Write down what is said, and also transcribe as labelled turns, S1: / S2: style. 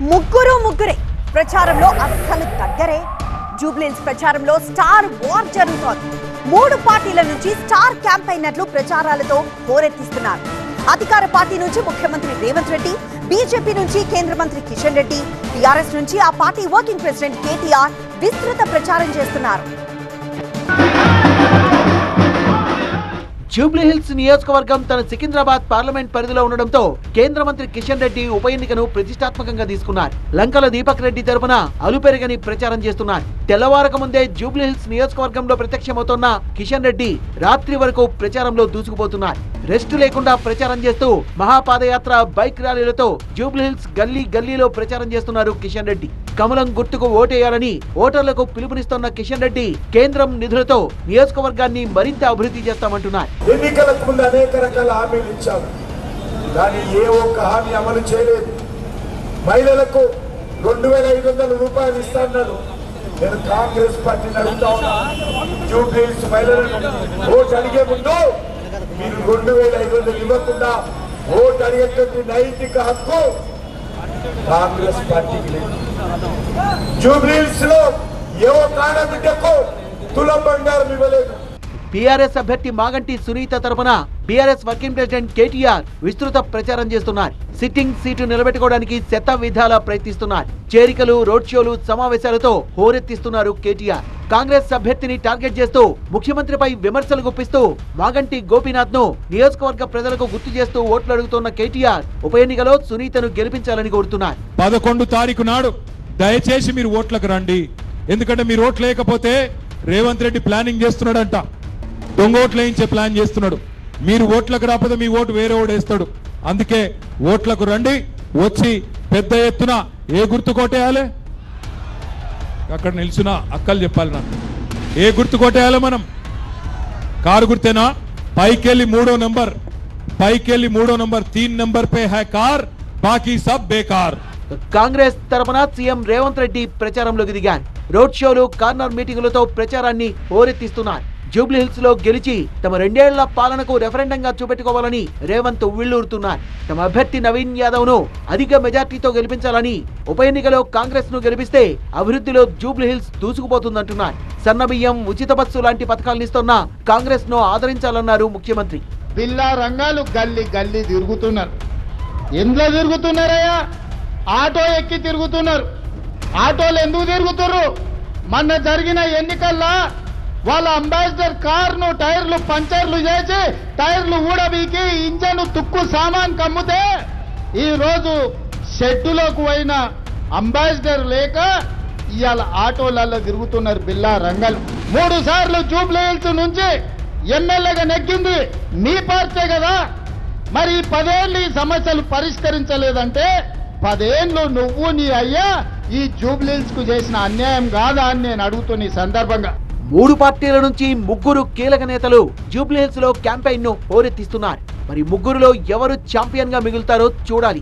S1: ముగ్గురే ప్రచారంలో అస్సలు తగ్గరే. జూబ్లీహిల్స్ ప్రచారంలో స్టార్ వార్ జరుగుతోంది. 3 పార్టీల నుంచి స్టార్ క్యాంపెయినర్లు ప్రచారాలతో హోరెత్తిస్తున్నారు. అధికార పార్టీ నుంచి ముఖ్యమంత్రి రేవంత్ రెడ్డి, బీజేపీ నుంచి కేంద్ర మంత్రి కిషన్ రెడ్డి, టీఆర్ఎస్ నుంచి ఆ పార్టీ వర్కింగ్ ప్రెసిడెంట్ కేటీఆర్ విస్తృత ప్రచారం చేస్తున్నారు.
S2: జూబ్లీహిల్స్ నియోజకవర్గం తన సికింద్రాబాద్ పార్లమెంట్ పరిధిలో ఉండడంతో కేంద్ర మంత్రి కిషన్ రెడ్డి ఉప ఎన్నికను ప్రతిష్టాత్మకంగా తీసుకున్నారు. లంకల దీపక్ రెడ్డి తరపున అలుపెరగని ప్రచారం చేస్తున్నారు. తెల్లవారక ముందే జూబ్లీహిల్స్ నియోజకవర్గంలో ప్రత్యక్షమవుతున్న కిషన్ రెడ్డి రాత్రి వరకు ప్రచారంలో దూసుకుపోతున్నారు. రెస్ట్ లేకుండా ప్రచారం చేస్తూ మహాపాదయాత్ర, బైక్ ర్యాలీలతో జూబ్లీహిల్స్ గల్లీ గల్లీలో ప్రచారం చేస్తున్నారు కిషన్ రెడ్డి. కమలం గుర్తుకు ఓటేయాలని ఓటర్లకు పిలుపునిస్తున్న కిషన్ రెడ్డి కేంద్రం నిధులతో నియోజకవర్గాన్ని మరింత అభివృద్ధి చేస్తామంటున్నారు.
S3: ఎన్నికలకు ముందు అనేక రకాల హామీలు ఇచ్చారు, కానీ ఏ ఒక్క హామీ అమలు చేయలేదు. మహిళలకు 2500 రూపాయలు ఇస్తాన్నారు. నేను కాంగ్రెస్ పార్టీని అడుగుతా ఉన్నా, జూబ్లీహిల్స్ మహిళలను ఓటు అడిగే ముందు మీరు 2500 ఇవ్వకుండా ఓటు అడిగేటువంటి నైతిక హక్కు కాంగ్రెస్ పార్టీకి లేదు. జూబ్లీహిల్స్ లో ఏ ఒక్క ఆడబిడ్డకు తులం బంగారం ఇవ్వలేదు.
S2: బీఆర్ఎస్ అభ్యర్థి మాగంటి సునీత తరపున బీఆర్ఎస్ వర్కింగ్ ప్రెసిడెంట్ కేటీఆర్ విస్తృత ప్రచారం చేస్తున్నారు. సిట్టింగ్ సీటు నిలబెట్టుకోవడానికి శత విధాలా ప్రయత్నిస్తున్నారు. చేరికలు, రోడ్ షోలు, సమావేశాలతో హోరెత్తిస్తున్నారు కేటీఆర్. కాంగ్రెస్ అభ్యర్థిని టార్గెట్ చేస్తూ ముఖ్యమంత్రిపై విమర్శలు గుప్పిస్తూ మాగంటి గోపీనాథ్ ను నియోజకవర్గ ప్రజలకు గుర్తు చేస్తూ ఓట్లు అడుగుతున్న కేటీఆర్ ఉప ఎన్నికలో సునీతను గెలిపించాలని కోరుతున్నారు.
S4: 11 తారీఖు నాడు దయచేసి మీరు ఓట్లకు రండి. ఎందుకంటే మీరు ఓట్లు లేకపోతే రేవంత్ రెడ్డి ప్లానింగ్ చేస్తున్నాడంట, దొంగ ఓట్లు వేయించే ప్లాన్ చేస్తున్నాడు. మీరు ఓట్లకు రాకపోతే మీ ఓటు వేరే ఓటు వేస్తాడు. అందుకే ఓట్లకు రండి, వచ్చి పెద్ద ఎత్తున ఏ గుర్తు కొట్టేయాలి, అక్కడ నిల్చున్న అక్కలు చెప్పాలి నాకు, ఏ గుర్తు కొట్టేయాలి. మనం కారు గుర్తేనా? పైకెళ్ళి 3వ number, 3 number pay high car, బాకీ సబ్ బేకార్.
S2: కాంగ్రెస్ తరపున సీఎం రేవంత్ రెడ్డి ప్రచారంలోకి దిగారు. రోడ్ షోలు, కార్నర్ మీటింగులతో ప్రచారాన్ని హోరెత్తిస్తున్నారు. జూబ్లీహిల్స్ లో గెలిచి తమ 2 ఏళ్ల పాలనకు రెఫరెండంగా చూపెట్టుకోవాలని రేవంత్ ఉవ్విళ్లూరుతున్నారు. తమ అభ్యర్థి నవీన్ యాదవ్ ను అధిక మెజార్టీతో గెలిపించాలని, ఉప ఎన్నికలో కాంగ్రెస్ ను గెలిపిస్తే అభివృద్ధిలో జూబ్లీహిల్స్ దూసుకుపోతుందంటున్నారు. సన్నబియ్యం, ఉచిత బస్సు లాంటి పథకాలనిస్తున్న కాంగ్రెస్ ను ఆదరించాలన్నారు ముఖ్యమంత్రి.
S5: బిల్లా రంగాలు గల్లీ గల్లీ తిరుగుతున్నారు. ఎందులో తిరుగుతున్నారయ్యా? ఆటో ఎక్కి తిరుగుతున్నారు. ఆటోలు ఎందుకు తిరుగుతున్నారు? మొన్న జరిగిన ఎన్నికల్లో వాళ్ళ అంబాసిడర్ కారును టైర్లు పంచర్లు చేసి, టైర్లు ఊడబీకి, ఇంజన్ తుక్కు సామాన్ కమ్ముతే ఈ రోజు షెడ్డులోకి పోయిన అంబాసిడర్ లేక ఇవాళ ఆటోలలో తిరుగుతున్నారు బిల్లా రంగాలు. 3 సార్లు జూబ్లీహిల్స్ నుంచి ఎమ్మెల్యేగా నెగ్గింది మీ పార్టీ కదా. మరి 10 ఏళ్ళు ఈ సమస్యలు పరిష్కరించలేదంటే 10 ఏళ్ళు నువ్వు నీ అయ్యా ఈ జూబ్లీహిల్స్ కు చేసిన అన్యాయం కాదా అని నేను అడుగుతున్న ఈ సందర్భంగా.
S2: 3 పార్టీల నుంచి 3 కీలక నేతలు జూబ్లీహిల్స్ లో క్యాంపెయిన్ ను హోరెత్తిస్తున్నారు. మరి 3లో ఎవరు ఛాంపియన్ గా మిగులుతారో చూడాలి.